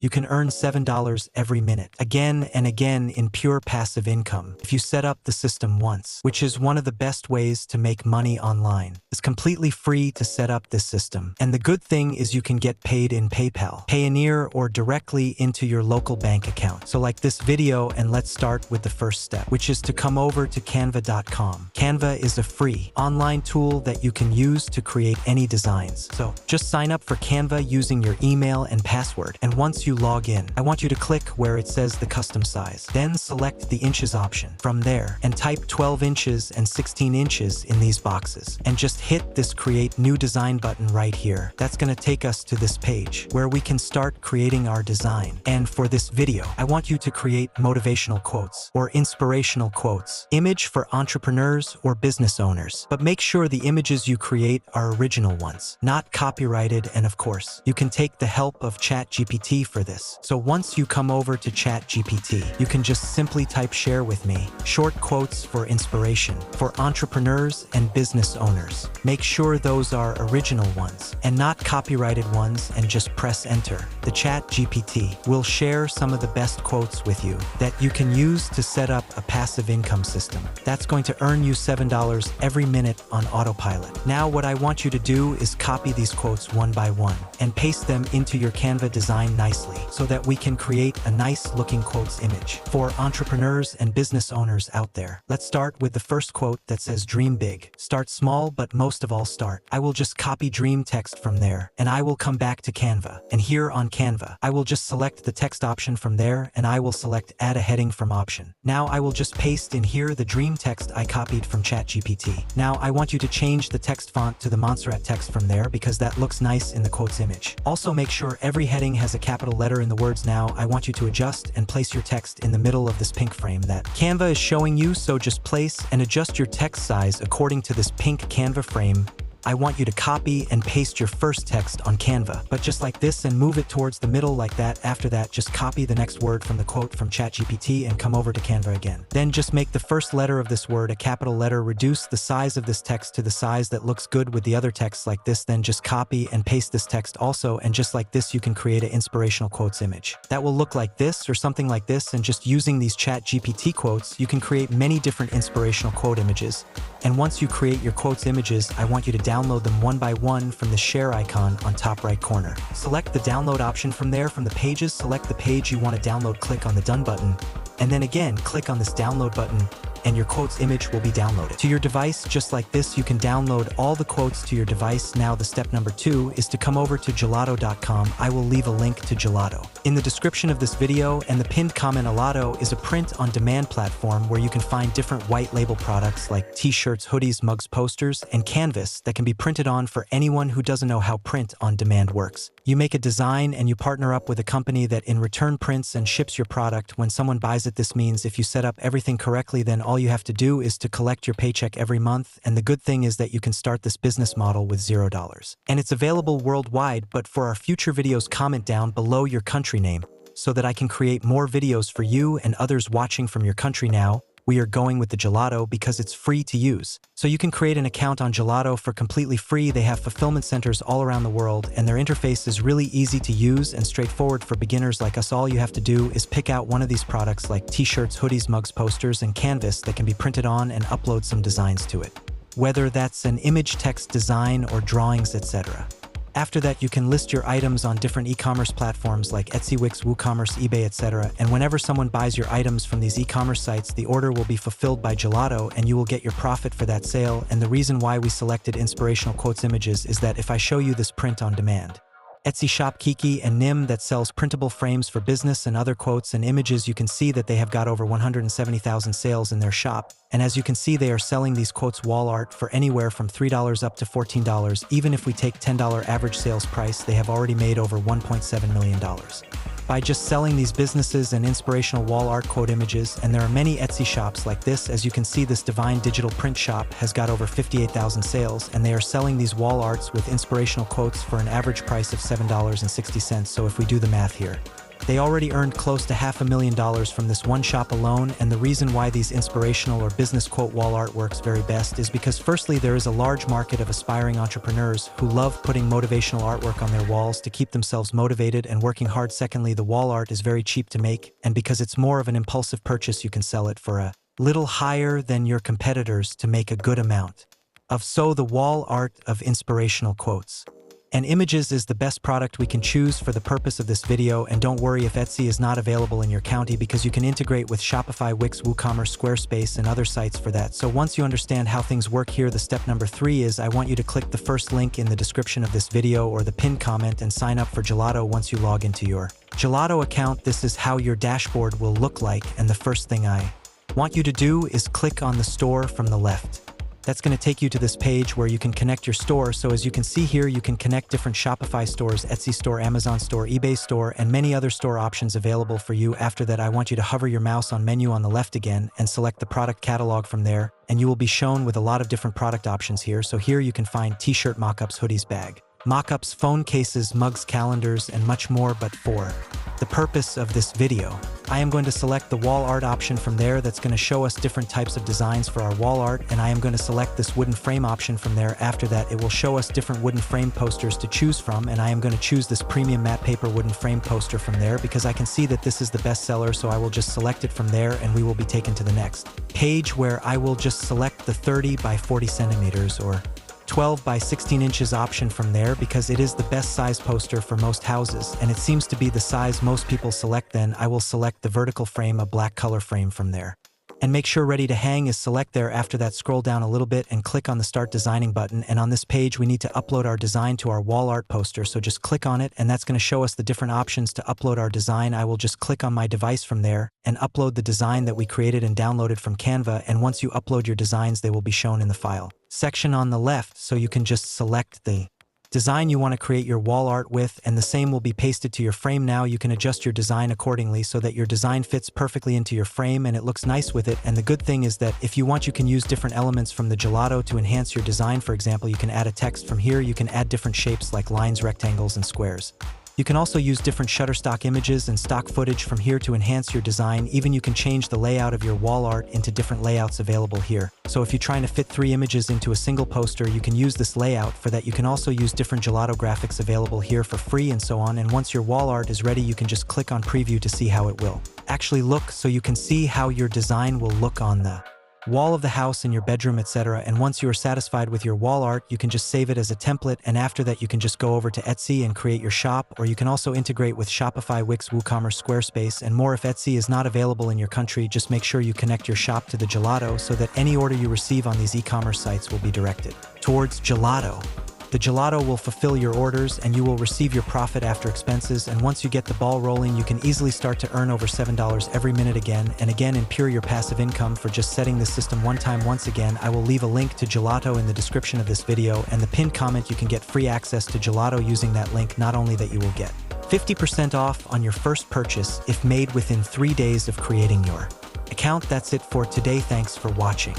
you can earn $7 every minute, again and again in pure passive income if you set up the system once, which is one of the best ways to make money online. It's completely free to set up this system. And the good thing is you can get paid in PayPal, Payoneer, or directly into your local bank account. So like this video, and let's start with the first step, which is to come over to canva.com. Canva is a free online tool that you can use to create any designs. So just sign up for Canva using your email and password. And once you log in, I want you to click where it says the custom size. Then select the inches option from there and type 12 inches and 16 inches in these boxes. And just hit this create new design button right here. That's going to take us to this page where we can start creating our design. And for this video, I want you to create motivational quotes or inspirational quotes, image for entrepreneurs or business owners. But make sure the images you create are original ones, not copyrighted. And of course, you can take the help of ChatGPT for this. So once you come over to ChatGPT, you can just simply type share with me, short quotes for inspiration for entrepreneurs and business owners. Make sure those are original ones and not copyrighted ones, and just press enter. The ChatGPT will share some of the best quotes with you that you can use to set up a passive income system. That's going to earn you $7 every minute on autopilot. Now what I want you to do is copy these quotes one by one and paste them into your Canva design nicely so that we can create a nice looking quotes image for entrepreneurs and business owners out there. Let's start with the first quote that says dream big. Start small, but most of all start. I will just copy dream text from there and I will come back to Canva. And here on Canva, I will just select the text option from there and I will select add a heading from option. Now I will just paste in here the dream text I copied from ChatGPT. Now I want you to change the text font to the Montserrat text from there because that looks nice in the quotes image. Also make sure every heading has a capital letter in the words. Now I want you to adjust and place your text in the middle of this pink frame that Canva is showing you, so just place and adjust your text size according to this pink Canva frame. I want you to copy and paste your first text on Canva, but just like this, and move it towards the middle like that. After that, just copy the next word from the quote from ChatGPT and come over to Canva again. Then just make the first letter of this word a capital letter. Reduce the size of this text to the size that looks good with the other text like this. Then just copy and paste this text also, and just like this, you can create an inspirational quotes image that will look like this or something like this. And just using these ChatGPT quotes, you can create many different inspirational quote images. And once you create your quotes images, I want you to download them one by one from the share icon on top right corner. Select the download option from there. From the pages, select the page you want to download, click on the done button, and then again click on this download button, and your quotes image will be downloaded to your device just like this. You can download all the quotes to your device. Now the step number 2 is to come over to gelato.com. I will leave a link to Gelato in the description of this video, and the pinned comment. Gelato is a print-on-demand platform where you can find different white label products like t-shirts, hoodies, mugs, posters, and canvas that can be printed on for anyone who doesn't know how print-on-demand works. You make a design and you partner up with a company that in return prints and ships your product when someone buys it. This means if you set up everything correctly, then all you have to do is to collect your paycheck every month. And the good thing is that you can start this business model with $0. And it's available worldwide, but for our future videos, comment down below your country name so that I can create more videos for you and others watching from your country. Now we are going with the Gelato because it's free to use. So you can create an account on Gelato for completely free. They have fulfillment centers all around the world, and their interface is really easy to use and straightforward for beginners like us. All you have to do is pick out one of these products like t-shirts, hoodies, mugs, posters, and canvas that can be printed on, and upload some designs to it, whether that's an image, text, design, or drawings, etc. After that, you can list your items on different e-commerce platforms like Etsy, Wix, WooCommerce, eBay, etc. And whenever someone buys your items from these e-commerce sites, the order will be fulfilled by Gelato and you will get your profit for that sale. And the reason why we selected inspirational quotes images is that if I show you this print on demand Etsy shop Kiki and Nim that sells printable frames for business and other quotes and images, you can see that they have got over 170,000 sales in their shop. And as you can see, they are selling these quotes wall art for anywhere from $3 up to $14. Even if we take $10 average sales price, they have already made over $1.7 million by just selling these businesses and inspirational wall art quote images. And there are many Etsy shops like this. As you can see, this Divine Digital Print Shop has got over 58,000 sales, and they are selling these wall arts with inspirational quotes for an average price of $7.60. So if we do the math here, They already earned close to $500,000 from this one shop alone, and the reason why these inspirational or business quote wall art works very best is because firstly, there is a large market of aspiring entrepreneurs who love putting motivational artwork on their walls to keep themselves motivated and working hard. Secondly, the wall art is very cheap to make, and because it's more of an impulsive purchase, you can sell it for a little higher than your competitors to make a good amount of. So the wall art of inspirational quotes and images is the best product we can choose for the purpose of this video, and don't worry if Etsy is not available in your county because you can integrate with Shopify, Wix, WooCommerce, Squarespace, and other sites for that. So once you understand how things work here, the step number 3 is I want you to click the first link in the description of this video or the pinned comment and sign up for Gelato once you log into your Gelato account. This is how your dashboard will look like, and the first thing I want you to do is click on the store from the left. That's going to take you to this page where you can connect your store. So as you can see here, you can connect different Shopify stores, Etsy store, Amazon store, eBay store, and many other store options available for you. After that, I want you to hover your mouse on menu on the left again and select the product catalog from there, and you will be shown with a lot of different product options here. So here you can find t-shirt mockups, hoodies, bag mockups, phone cases, mugs, calendars, and much more. But for the purpose of this video, I am going to select the wall art option from there. That's going to show us different types of designs for our wall art, and I am going to select this wooden frame option from there. After that, it will show us different wooden frame posters to choose from, and I am going to choose this premium matte paper wooden frame poster from there because I can see that this is the best seller, so I will just select it from there, and we will be taken to the next page where I will just select the 30 by 40 centimeters or 12 by 16 inches option from there because it is the best size poster for most houses, and it seems to be the size most people select. Then I will select the vertical frame, a black color frame from there. And make sure ready to hang is select there. After that, scroll down a little bit and click on the start designing button, and on this page we need to upload our design to our wall art poster, so just click on it, and that's going to show us the different options to upload our design. I will just click on my device from there and upload the design that we created and downloaded from Canva, and once you upload your designs, they will be shown in the file section on the left, so you can just select the design you want to create your wall art with, and the same will be pasted to your frame. Now you can adjust your design accordingly so that your design fits perfectly into your frame and it looks nice with it. And the good thing is that if you want, you can use different elements from the Gelato to enhance your design. For example, you can add a text from here. You can add different shapes like lines, rectangles, and squares. You can also use different Shutterstock images and stock footage from here to enhance your design. Even you can change the layout of your wall art into different layouts available here. So if you're trying to fit 3 images into a single poster, you can use this layout. For that, you can also use different Gelato graphics available here for free and so on. And once your wall art is ready, you can just click on preview to see how it will actually look, so you can see how your design will look on the wall of the house, in your bedroom, etc. And once you are satisfied with your wall art, you can just save it as a template, and after that you can just go over to Etsy and create your shop, or you can also integrate with Shopify, Wix, WooCommerce, Squarespace, and more. If Etsy is not available in your country, just make sure you connect your shop to the Gelato so that any order you receive on these e-commerce sites will be directed towards Gelato. The Gelato will fulfill your orders and you will receive your profit after expenses, and once you get the ball rolling, you can easily start to earn over $7 every minute again and again in pure passive income for just setting this system one time. Once again, I will leave a link to Gelato in the description of this video, and the pinned comment. You can get free access to Gelato using that link. Not only that, you will get 50% off on your first purchase if made within 3 days of creating your account. That's it for today. Thanks for watching.